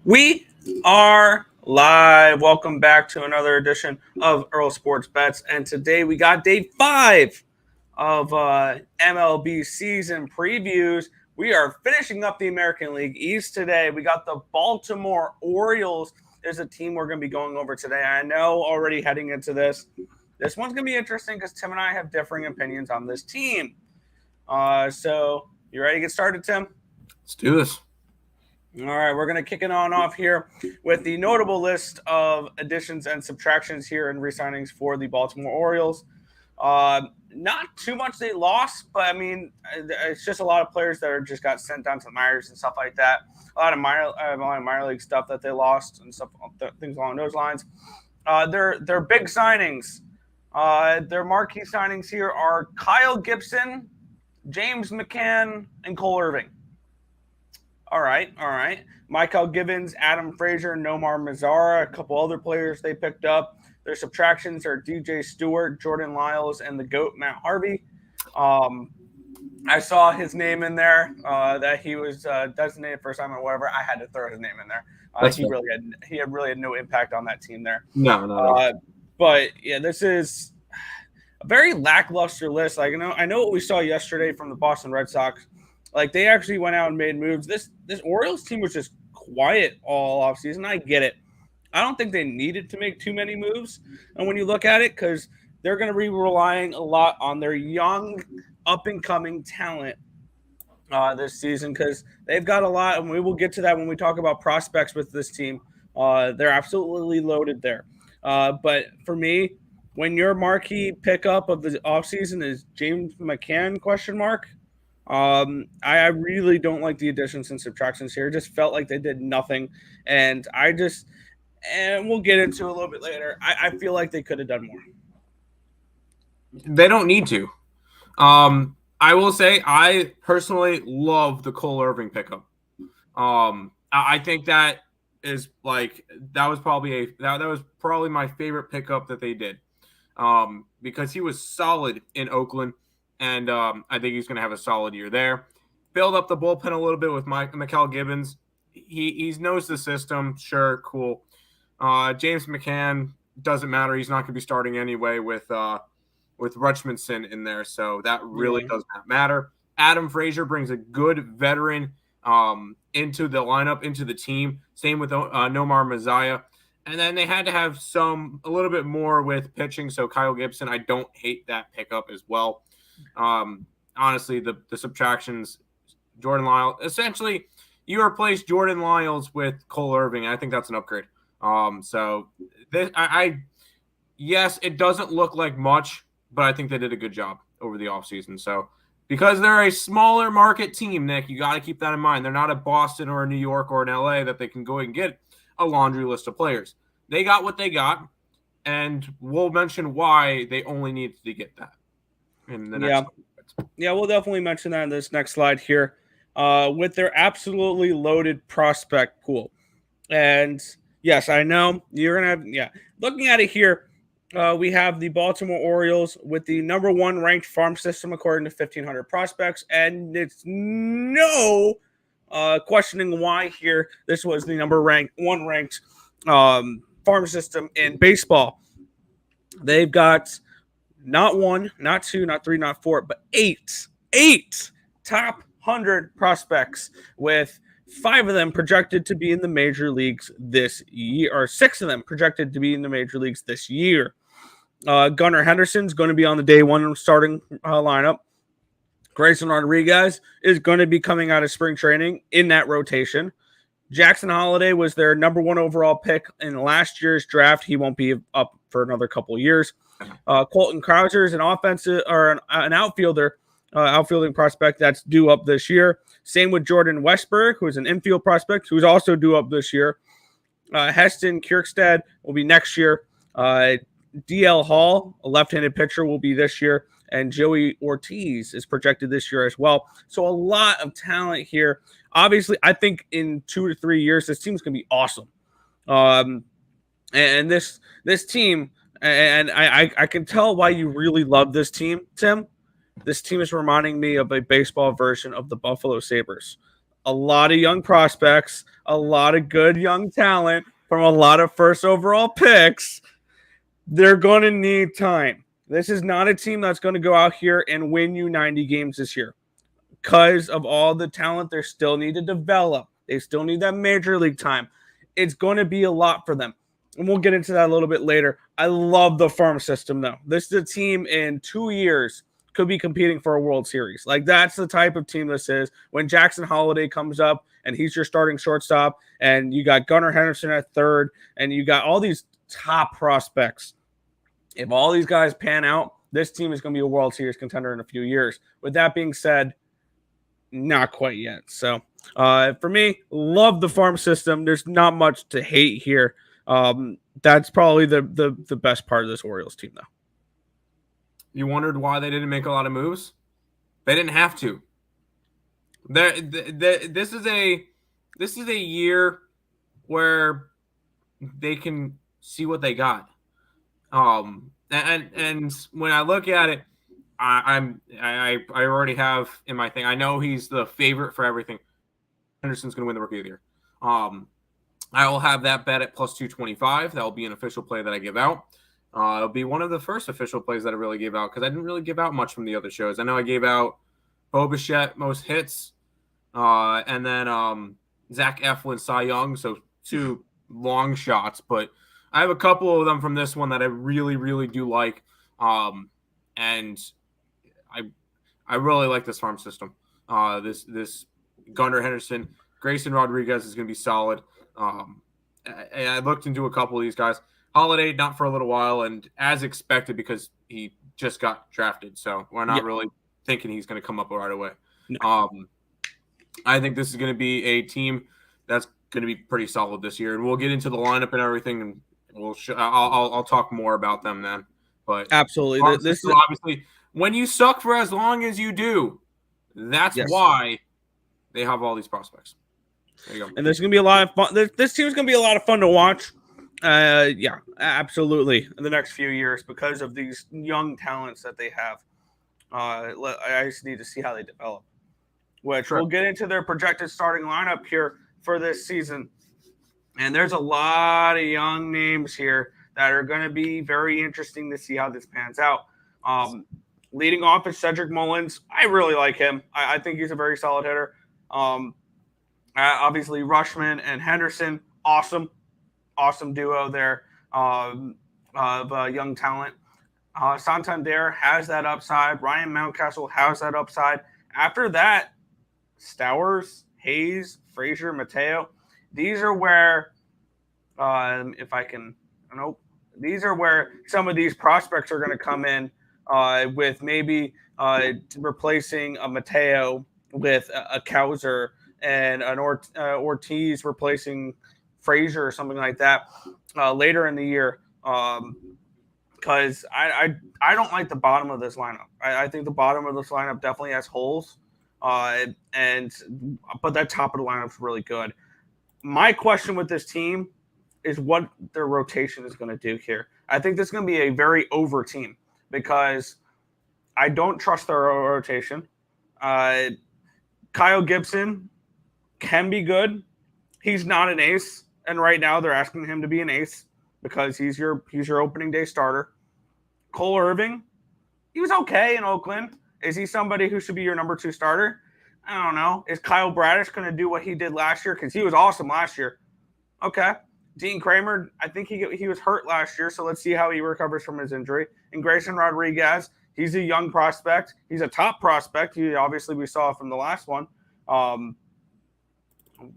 We are live. Welcome back to another edition of Earle Sports Bets. And today we got day 5 of MLB season previews. We are finishing up the American League East today. We got the Baltimore Orioles. There's a team we're going to be going over today. I know already heading into this one's going to be interesting because Tim and I have differing opinions on this team. So you ready to get started, Tim? Let's do this. All right, we're going to kick it on off here with the notable list of additions and subtractions here and re-signings for the Baltimore Orioles. Not too much they lost, but I mean, it's just a lot of players that are just got sent down to the minors and stuff like that. A lot of minor league stuff that they lost and stuff, things along those lines. Their big signings, their marquee signings here are Kyle Gibson, James McCann, and Cole Irving. All right. Michael Gibbons, Adam Frazier, Nomar Mazara, a couple other players they picked up. Their subtractions are DJ Stewart, Jordan Lyles, and the GOAT, Matt Harvey. I saw his name in there that he was designated first time or whatever. I had to throw his name in there. He really had no impact on that team there. No. But yeah, this is a very lackluster list. Like I know what we saw yesterday from the Boston Red Sox. Like, they actually went out and made moves. This Orioles team was just quiet all offseason. I get it. I don't think they needed to make too many moves. And when you look at it, because they're going to be relying a lot on their young, up-and-coming talent this season because they've got a lot, and we will get to that when we talk about prospects with this team. They're absolutely loaded there. But for me, when your marquee pickup of the offseason is James McCann, ? I really don't like the additions and subtractions here. It just felt like they did nothing. And we'll get into a little bit later. I feel like they could have done more. They don't need to. I will say I personally love the Cole Irving pickup. I think that is that was probably my favorite pickup that they did. Because he was solid in Oakland. And I think he's going to have a solid year there. Build up the bullpen a little bit with Michael Gibbons. He knows the system. Sure, cool. James McCann, doesn't matter. He's not going to be starting anyway with Rutschmanson in there, so that really does not matter. Adam Frazier brings a good veteran into the lineup, into the team. Same with Nomar Mazara. And then they had to have a little bit more with pitching, so Kyle Gibson, I don't hate that pickup as well. Honestly, the subtractions, Jordan Lyles, essentially you replace Jordan Lyles with Cole Irving. I think that's an upgrade. So this, yes, it doesn't look like much, but I think they did a good job over the offseason. So because they're a smaller market team, Nick, you got to keep that in mind. They're not a Boston or a New York or an LA that they can go and get a laundry list of players. They got what they got, and we'll mention why they only needed to get that. Yeah, we'll definitely mention that in this next slide here with their absolutely loaded prospect pool. And yes, I know you're going to have, looking at it here, we have the Baltimore Orioles with the number 1 ranked farm system according to 1,500 prospects. And it's no questioning why here this was the number 1 ranked farm system in baseball. They've got not 1, not 2, not 3, not 4, but 8 top 100 prospects, with 5 of them projected to be in the major leagues this year, or 6 of them projected to be in the major leagues this year. Gunnar Henderson's going to be on the day 1 starting lineup. Grayson Rodriguez is going to be coming out of spring training in that rotation. Jackson Holliday was their number 1 overall pick in last year's draft. He won't be up for another couple of years. Colton Crouser is an offensive or an outfielder, outfielding prospect that's due up this year. Same with Jordan Westberg, who is an infield prospect who's also due up this year. Heston Kierkegaard will be next year. DL Hall, a left-handed pitcher, will be this year. And Joey Ortiz is projected this year as well. So a lot of talent here. Obviously, I think in 2 to 3 years, this team's going to be awesome. And this team, and I can tell why you really love this team, Tim. This team is reminding me of a baseball version of the Buffalo Sabres. a lot of young prospects, a lot of good young talent from a lot of first overall picks. They're going to need time. This is not a team that's going to go out here and win you 90 games this year because of all the talent they still need to develop. They still need that major league time. It's going to be a lot for them. And we'll get into that a little bit later. I love the farm system, though. This is a team in 2 years could be competing for a World Series. Like, that's the type of team this is. When Jackson Holiday comes up and he's your starting shortstop, and you got Gunnar Henderson at third, and you got all these top prospects. If all these guys pan out, this team is going to be a World Series contender in a few years. With that being said, not quite yet. So for me, love the farm system. There's not much to hate here. That's probably the best part of this Orioles team, though. You wondered why they didn't make a lot of moves? They didn't have to. This is a year where they can see what they got. And when I look at it, I already have in my thing. I know he's the favorite for everything. Henderson's going to win the Rookie of the Year. I will have that bet at plus 225. That will be an official play that I give out. It'll be one of the first official plays that I really gave out because I didn't really give out much from the other shows. I know I gave out Bo Bichette most hits, and then Zach Eflin, Cy Young, so 2 long shots. But I have a couple of them from this one that I really, really do like, and I really like this farm system. This Gunnar Henderson, Grayson Rodriguez is going to be solid. And I looked into a couple of these guys. Holiday, not for a little while, and as expected because he just got drafted. So we're not really thinking he's going to come up right away. No. I think this is going to be a team that's going to be pretty solid this year. And we'll get into the lineup and everything, and I'll talk more about them then. But absolutely, this is obviously when you suck for as long as you do, that's why they have all these prospects. There you go. And there's going to be a lot of fun. This team is going to be a lot of fun to watch. Yeah, absolutely. In the next few years, because of these young talents that they have, I just need to see how they develop. Which we'll get into their projected starting lineup here for this season. And there's a lot of young names here that are going to be very interesting to see how this pans out. Leading off is Cedric Mullins. I really like him. I think he's a very solid hitter. Obviously, Rushman and Henderson, awesome duo there of young talent. Santander has that upside. Ryan Mountcastle has that upside. After that, Stowers, Hayes, Frazier, Mateo. These are where, these are where some of these prospects are going to come in with maybe replacing a Mateo with a Kauser and an Ortiz replacing Frazier or something like that later in the year. Because I don't like the bottom of this lineup. I think the bottom of this lineup definitely has holes. But that top of the lineup is really good. My question with this team is what their rotation is going to do here. I think this is going to be a very over team because I don't trust their rotation. Kyle Gibson can be good. He's not an ace, and right now they're asking him to be an ace because he's your opening day starter. Cole Irving, he was okay in Oakland. Is he somebody who should be your number 2 starter? I don't know. Is Kyle Bradish going to do what he did last year? Because he was awesome last year. Okay. Dean Kramer, I think he was hurt last year, so let's see how he recovers from his injury. And Grayson Rodriguez, he's a young prospect. He's a top prospect. Obviously we saw from the last one.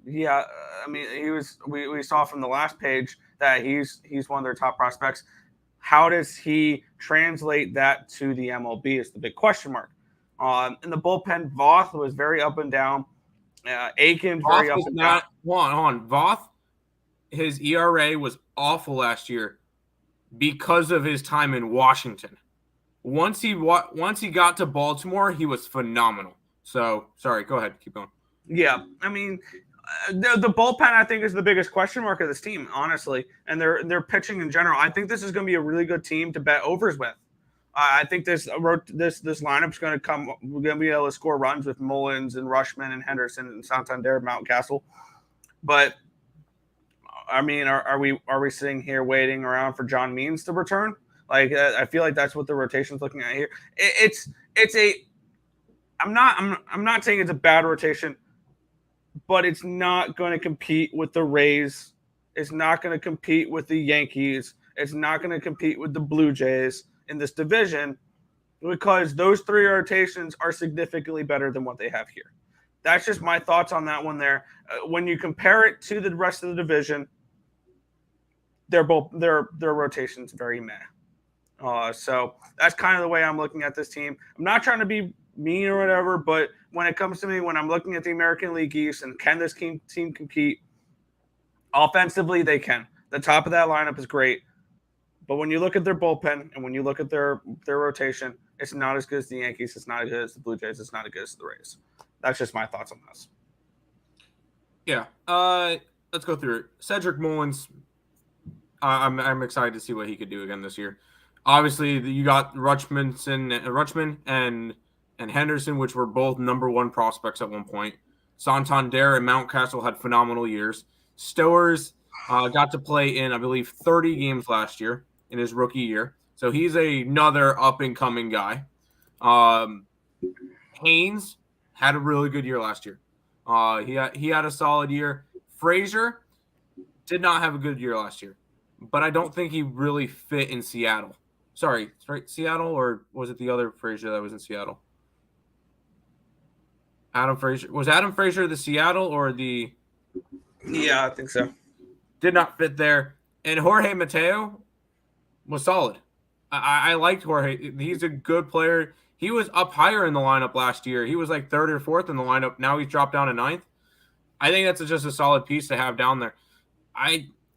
We saw from the last page that he's one of their top prospects. How does he translate that to the MLB is the big question mark. In the bullpen, Voth was very up and down. Aiken very up and down. Hold on. Voth, his ERA was awful last year because of his time in Washington. Once he got to Baltimore, he was phenomenal. So, sorry, go ahead. Keep going. Yeah, I mean, the bullpen, I think, is the biggest question mark of this team, honestly. And their pitching in general. I think this is going to be a really good team to bet overs with. I think this lineup's going to come. We're going to be able to score runs with Mullins and Rushman and Henderson and Santander, Mountcastle. But I mean, are we sitting here waiting around for John Means to return? Like I feel like that's what the rotation's looking at here. It's a. I'm not saying it's a bad rotation, but it's not going to compete with the Rays. It's not going to compete with the Yankees. It's not going to compete with the Blue Jays in this division because those three rotations are significantly better than what they have here. That's just my thoughts on that one there. When you compare it to the rest of the division, their rotations very meh. So that's kind of the way I'm looking at this team. I'm not trying to be mean or whatever, but when it comes to me, when I'm looking at the American League East and can this team compete offensively, they can. The top of that lineup is great. But when you look at their bullpen and when you look at their rotation, it's not as good as the Yankees. It's not as good as the Blue Jays. It's not as good as the Rays. That's just my thoughts on this. Yeah. Let's go through it. Cedric Mullins. I'm excited to see what he could do again this year. Obviously, you got Rutschman and Henderson, which were both number one prospects at one point. Santander and Mountcastle had phenomenal years. Stowers got to play in, I believe, 30 games last year in his rookie year. So he's another up-and-coming guy. Haynes had a really good year last year. He had a solid year. Frazier did not have a good year last year, but I don't think he really fit in Seattle. Sorry, right? Seattle, or was it the other Frazier that was in Seattle? Adam Frazier. Was Adam Frazier the Seattle or the... Yeah, I think so. Did not fit there. And Jorge Mateo was solid. I liked Jorge. He's a good player. He was up higher in the lineup last year. He was like third or fourth in the lineup. Now he's dropped down to ninth. I think that's just a solid piece to have down there.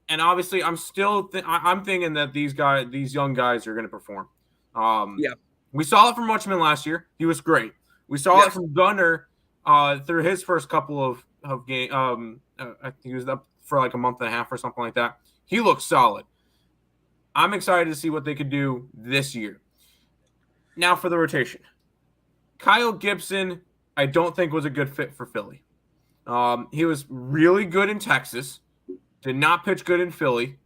And obviously, I'm thinking that these young guys are going to perform. Yeah, we saw it from Rutschman last year. He was great. We saw it from Gunnar through his first couple of games. I think he was up for like a month and a half or something like that. He looked solid. I'm excited to see what they could do this year. Now for the rotation. Kyle Gibson, I don't think was a good fit for Philly. He was really good in Texas, did not pitch good in Philly,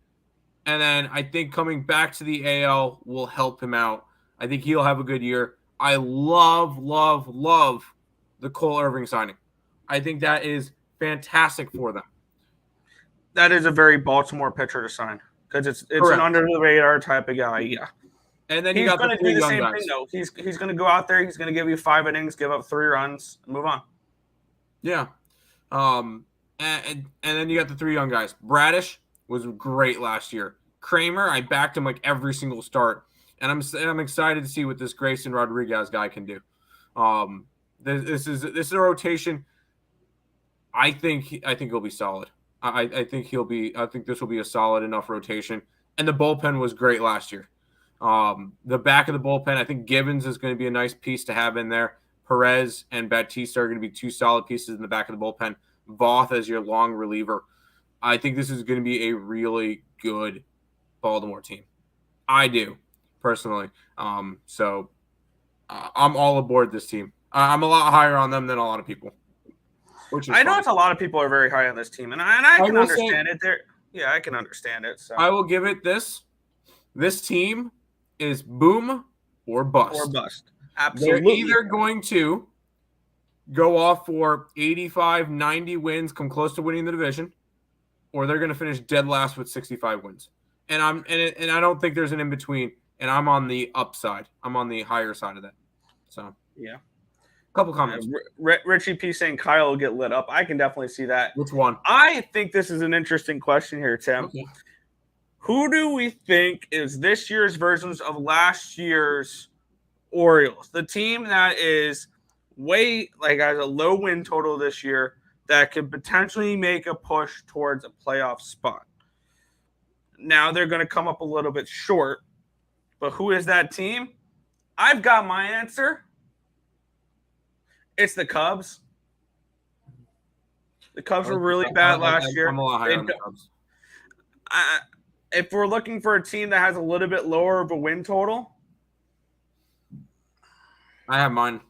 and then I think coming back to the AL will help him out. I think he'll have a good year. I love the Cole Irving signing. I think that is fantastic for them. That is a very Baltimore pitcher to sign because it's an under the radar type of guy. Yeah, and then he's going to do the same thing though. He's going to go out there. He's going to give you 5 innings, give up 3 runs, and move on. Yeah, and then you got the 3 young guys. Bradish was great last year. Kramer, I backed him like every single start, and I'm excited to see what this Grayson Rodriguez guy can do. This is a rotation. I think he'll be solid. I think this will be a solid enough rotation. And the bullpen was great last year. The back of the bullpen, I think Gibbons is going to be a nice piece to have in there. Perez and Batista are going to be 2 solid pieces in the back of the bullpen. Voth as your long reliever. I think this is going to be a really good Baltimore team. I do, personally. So I'm all aboard this team. I'm a lot higher on them than a lot of people. I know it's a lot of people are very high on this team, and I can understand it. Yeah, I can understand it. So I will give it this. This team is boom or bust. Or bust. Absolutely. They're either going to go off for 85, 90 wins, come close to winning the division, or they're going to finish dead last with 65 wins. And I don't think there's an in between. And I'm on the upside. I'm on the higher side of that. So yeah. Couple comments. Richie P saying Kyle will get lit up. I can definitely see that. Which one? I think this is an interesting question here, Tim. Okay. Who do we think is this year's versions of last year's Orioles? The team that is has a low win total this year that could potentially make a push towards a playoff spot. Now they're going to come up a little bit short, but who is that team? I've got my answer. It's the Cubs. The Cubs were really bad last year. I'm a lot higher on the Cubs. If we're looking for a team that has a little bit lower of a win total, I have mine.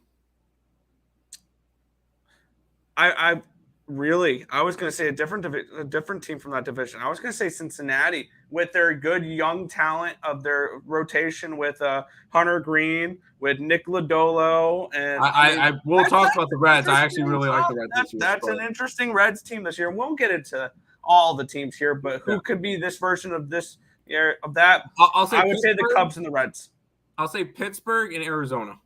I really, I was going to say a different team from that division. I was going to say Cincinnati with their good young talent of their rotation with Hunter Green, with Nick Lodolo, and I will talk about the Reds. I actually really like the Reds this year. That's an interesting Reds team this year. We'll get into all the teams here, but who could be this version of this year of that? I'll say I would say the Cubs and the Reds. I'll say Pittsburgh and Arizona.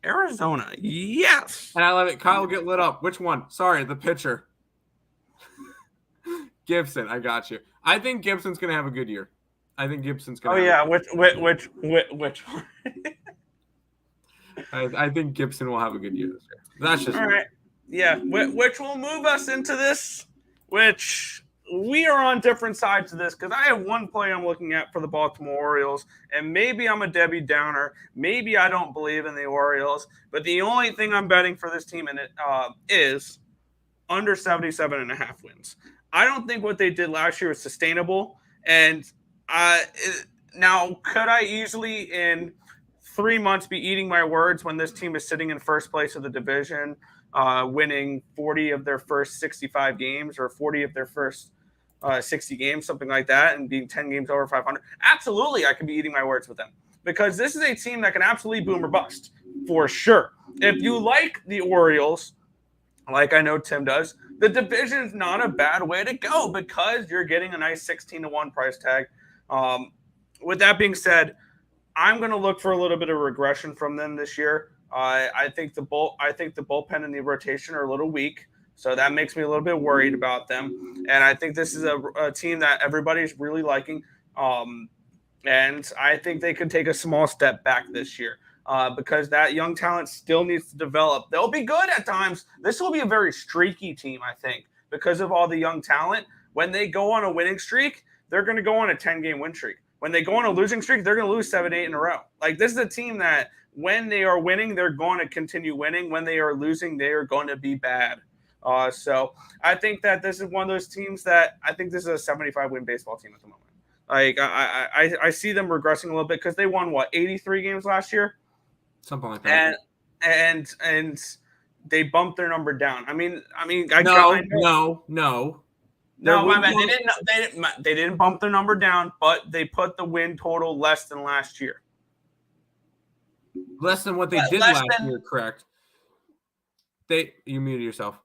Arizona, yes. And I love it. Kyle, get lit up. Which one? Sorry, the pitcher. Gibson, I got you. I think Gibson's going to have a good year. I think Gibson's going to. Oh yeah, which one? I think Gibson will have a good year this year. That's just all right. Yeah, which will move us into this, which we are on different sides of this because I have one play I'm looking at for the Baltimore Orioles, and maybe I'm a Debbie Downer. Maybe I don't believe in the Orioles, but the only thing I'm betting for this team in it is under 77.5 wins. I don't think what they did last year was sustainable, and now could I easily in 3 months be eating my words when this team is sitting in first place of the division, winning 40 of their first 65 games or 40 of their first 60 games, something like that, and being 10 games over 500? Absolutely, I could be eating my words with them because this is a team that can absolutely boom or bust for sure. If you like the Orioles, like I know Tim does, the division is not a bad way to go because you're getting a nice 16-1 price tag. With that being said, I'm going to look for a little bit of regression from them this year. I think the bullpen and the rotation are a little weak, so that makes me a little bit worried about them. And I think this is a team that everybody's really liking, and I think they could take a small step back this year because that young talent still needs to develop. They'll be good at times. This will be a very streaky team, I think, because of all the young talent. When they go on a winning streak, they're going to go on a 10-game win streak. When they go on a losing streak, they're going to lose 7, 8 in a row. Like, this is a team that when they are winning, they're going to continue winning. When they are losing, they are going to be bad. So I think that this is one of those teams that I think this is a 75-win baseball team at the moment. Like, I see them regressing a little bit because they won, 83 games last year? Something like that. And they bumped their number down. No. No, my bad. They didn't bump their number down, but they put the win total less than last year. Less than what they did last year, correct? You muted yourself.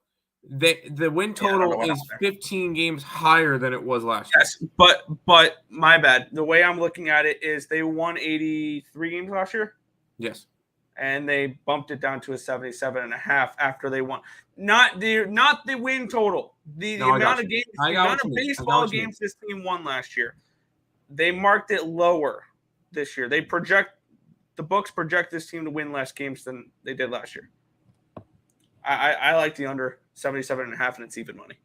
The win total is 15 games higher than it was last year. Yes, but my bad. The way I'm looking at it is they won 83 games last year. Yes. And they bumped it down to a 77.5 after they won. Not the win total. The amount of games, the amount of baseball games this team won last year. They marked it lower this year. The books project this team to win less games than they did last year. I like the under 77.5, and it's even money.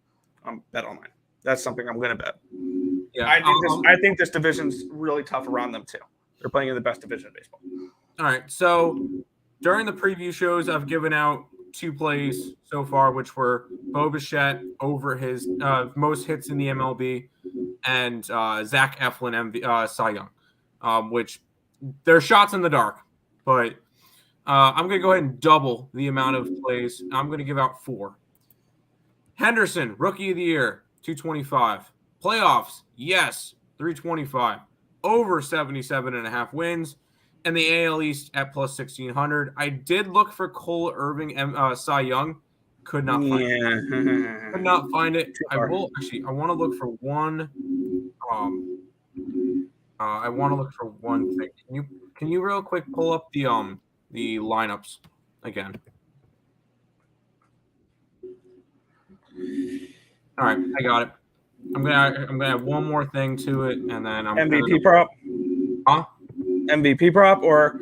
Bet online. That's something I'm going to bet. Yeah, I think this division's really tough around them too. They're playing in the best division of baseball. All right, so during the preview shows, I've given out 2 plays so far, which were Bo Bichette over his most hits in the MLB and Zach Eflin Cy Young, which they're shots in the dark. But I'm going to go ahead and double the amount of plays. I'm going to give out 4. Henderson, Rookie of the Year, 225. Playoffs, yes, 325. Over 77.5 wins. And the AL East at plus 1,600. I did look for Cole Irving and Cy Young. Could not find it. Could not find it. I want to look for one. I want to look for one thing. Can you real quick pull up the lineups again? All right, I got it. I'm gonna have one more thing to it, and then I'm MVP prop. Huh? MVP prop or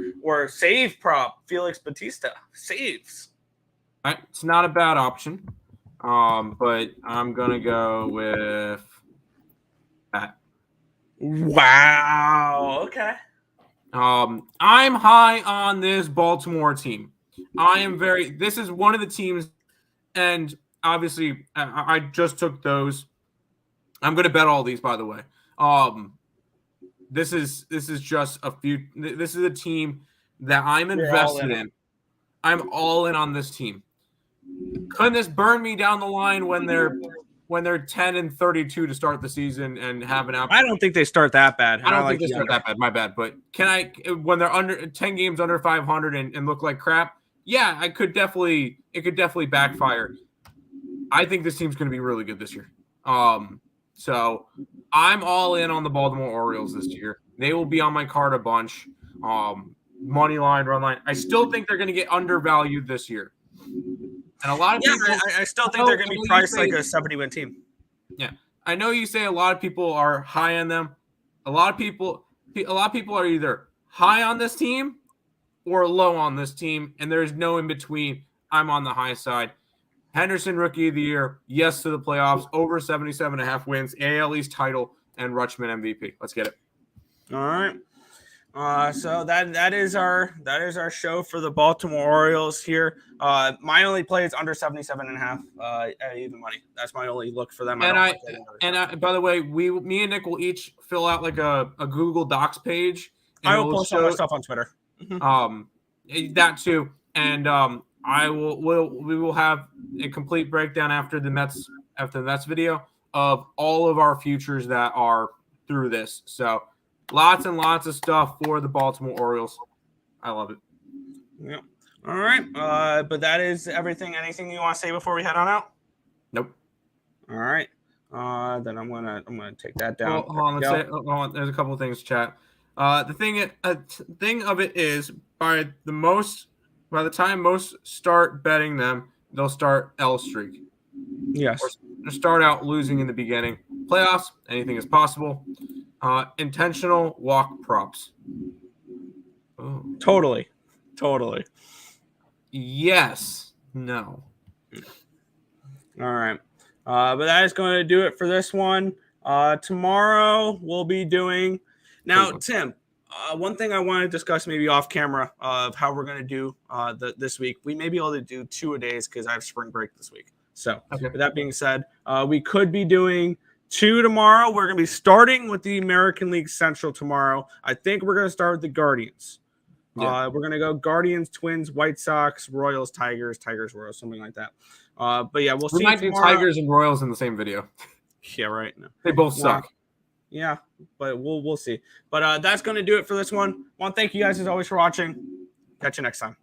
save prop. Felix Bautista saves. All right, it's not a bad option, but I'm gonna go with that. Wow. Okay. I'm high on this Baltimore team. This is one of the teams, and obviously I just took those. I'm gonna bet all these, by the way. This is just a few. This is a team that I'm invested in. I'm all in on this team. Couldn't this burn me down the line when they're 10-32 to start the season and have an I don't think they start that bad. I don't like think they start that bad. My bad. But when they're under 10 games under 500 and look like crap? Yeah, it could definitely backfire. I think this team's going to be really good this year. So I'm all in on the Baltimore Orioles this year. They will be on my card a bunch. Money line, run line. I still think they're going to get undervalued this year. And a lot of people, I still think they're going to be priced like a 70-win team. Yeah, I know you say a lot of people are high on them. A lot of people are either high on this team or low on this team, and there's no in between. I'm on the high side. Henderson, Rookie of the Year, yes to the playoffs, over 77.5 wins, AL East title, and Rutschman MVP. Let's get it. All right. So that is our show for the Baltimore Orioles here. My only play is under 77.5 even money. That's my only look for them. And by the way, me and Nick will each fill out like a Google Docs page. I will post all my stuff on Twitter. That too, and we will have a complete breakdown after the Mets video of all of our futures that are through this. So lots and lots of stuff for the Baltimore Orioles. I love it. Yeah. All right. But that is everything. Anything you want to say before we head on out? Nope. All right. Then I'm gonna take that down. Well, hold on. There's a couple of things, chat. The thing of it is by the time most start betting them, they'll start L streak. Yes. Or start out losing in the beginning. Playoffs, anything is possible. Intentional walk props. Oh. Totally. Yes. No. All right. But that is going to do it for this one. Tomorrow we'll be doing. Now, Tim, one thing I want to discuss maybe off camera of how we're going to do this week. We may be able to do 2 a days because I have spring break this week. So with that being said, we could be doing 2 tomorrow. We're going to be starting with the American League Central tomorrow. I think we're going to start with the Guardians. Yeah. We're going to go Guardians, Twins, White Sox, Royals, Tigers, Royals, something like that. But yeah, we'll see. Might do Tigers and Royals in the same video. Yeah, right. No. They both suck. Yeah, but we'll see. But that's going to do it for this one. I want to thank you guys as always for watching. Catch you next time.